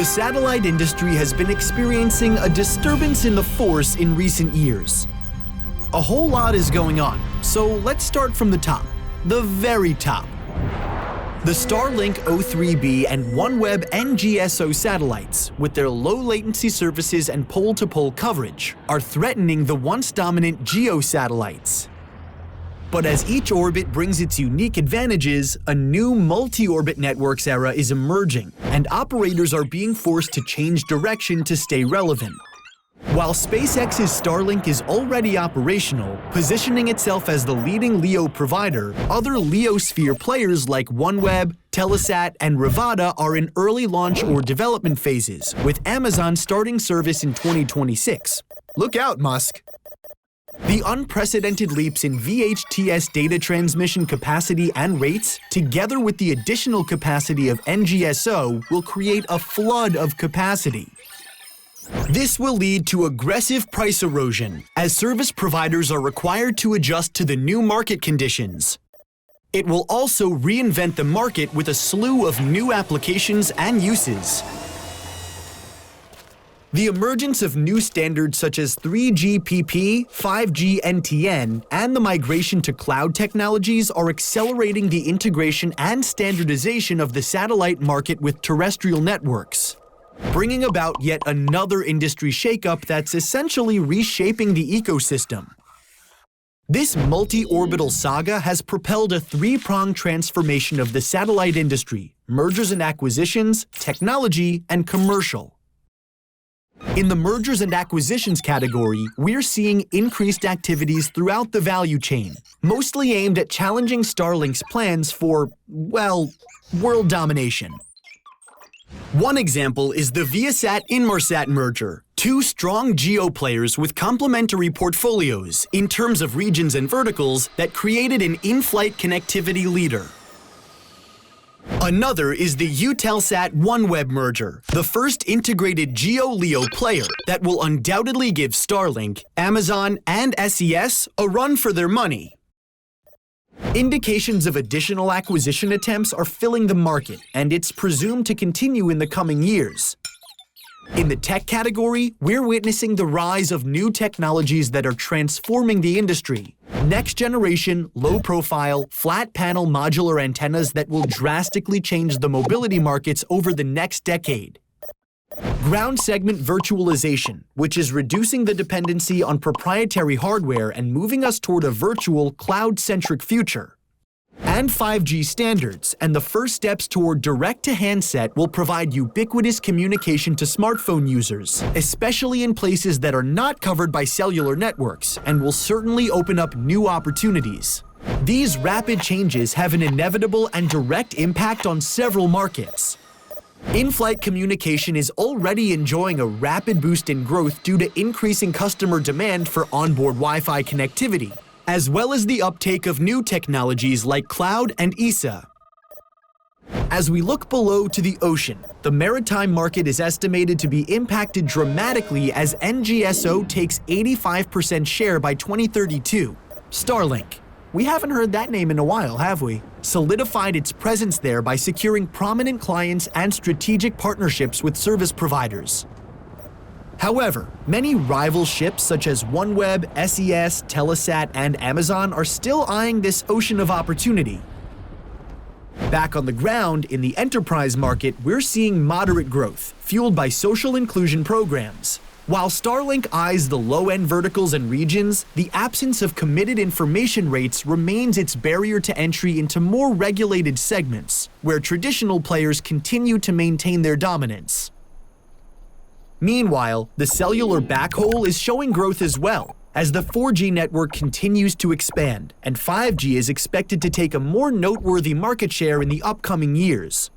The satellite industry has been experiencing a disturbance in the force in recent years. A whole lot is going on, so let's start from the top, the very top. The Starlink O3b and OneWeb NGSO satellites, with their low-latency services and pole-to-pole coverage, are threatening the once dominant GEO satellites. But as each orbit brings its unique advantages, a new multi-orbit networks era is emerging, and operators are being forced to change direction to stay relevant. While SpaceX's Starlink is already operational, positioning itself as the leading LEO provider, other LEOsphere players like OneWeb, Telesat, and Rivada are in early launch or development phases, with Amazon starting service in 2026. Look out, Musk! The unprecedented leaps in VHTS data transmission capacity and rates, together with the additional capacity of NGSO, will create a flood of capacity. This will lead to aggressive price erosion, as service providers are required to adjust to the new market conditions. It will also reinvent the market with a slew of new applications and uses. The emergence of new standards such as 3GPP, 5G NTN, and the migration to cloud technologies are accelerating the integration and standardization of the satellite market with terrestrial networks, bringing about yet another industry shakeup that's essentially reshaping the ecosystem. This multi-orbital saga has propelled a three-pronged transformation of the satellite industry: mergers and acquisitions, technology, and commercial. In the mergers and acquisitions category, we're seeing increased activities throughout the value chain, mostly aimed at challenging Starlink's plans for, well, world domination. One example is the Viasat-Inmarsat merger, two strong GEO players with complementary portfolios in terms of regions and verticals that created an in-flight connectivity leader. Another is the Eutelsat OneWeb merger, the first integrated GEO-LEO player that will undoubtedly give Starlink, Amazon, and SES a run for their money. Indications of additional acquisition attempts are filling the market, and it's presumed to continue in the coming years. In the tech category, we're witnessing the rise of new technologies that are transforming the industry. Next-generation, low-profile, flat-panel modular antennas that will drastically change the mobility markets over the next decade. Ground segment virtualization, which is reducing the dependency on proprietary hardware and moving us toward a virtual, cloud-centric future. And 5G standards and the first steps toward direct-to-handset will provide ubiquitous communication to smartphone users, especially in places that are not covered by cellular networks, and will certainly open up new opportunities. These rapid changes have an inevitable and direct impact on several markets. In-flight communication is already enjoying a rapid boost in growth due to increasing customer demand for onboard Wi-Fi connectivity, as well as the uptake of new technologies like cloud and ESA. As we look below to the ocean, the maritime market is estimated to be impacted dramatically as NGSO takes 85% share by 2032. Starlink, we haven't heard that name in a while, have we? Solidified its presence there by securing prominent clients and strategic partnerships with service providers. However, many rival ships such as OneWeb, SES, Telesat, and Amazon are still eyeing this ocean of opportunity. Back on the ground, in the enterprise market, we're seeing moderate growth, fueled by social inclusion programs. While Starlink eyes the low-end verticals and regions, the absence of committed information rates remains its barrier to entry into more regulated segments, where traditional players continue to maintain their dominance. Meanwhile, the cellular backhaul is showing growth as well, as the 4G network continues to expand, and 5G is expected to take a more noteworthy market share in the upcoming years.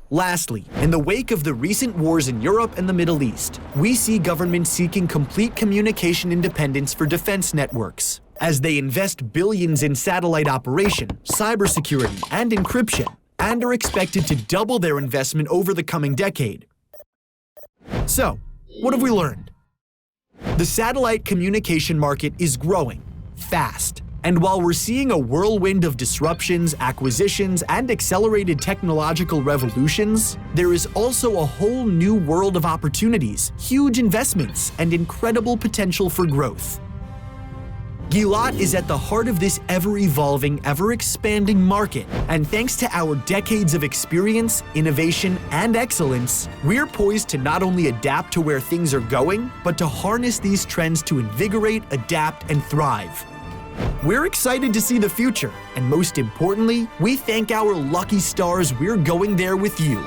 Lastly, in the wake of the recent wars in Europe and the Middle East, we see governments seeking complete communication independence for defense networks, as they invest billions in satellite operation, cybersecurity, and encryption, and are expected to double their investment over the coming decade. So, what have we learned? The satellite communication market is growing fast, And while we're seeing a whirlwind of disruptions, acquisitions, and accelerated technological revolutions, there is also a whole new world of opportunities, huge investments, and incredible potential for growth. Gilat is at the heart of this ever-evolving, ever-expanding market, and thanks to our decades of experience, innovation, and excellence, we're poised to not only adapt to where things are going, but to harness these trends to invigorate, adapt, and thrive. We're excited to see the future, and most importantly, we thank our lucky stars we're going there with you.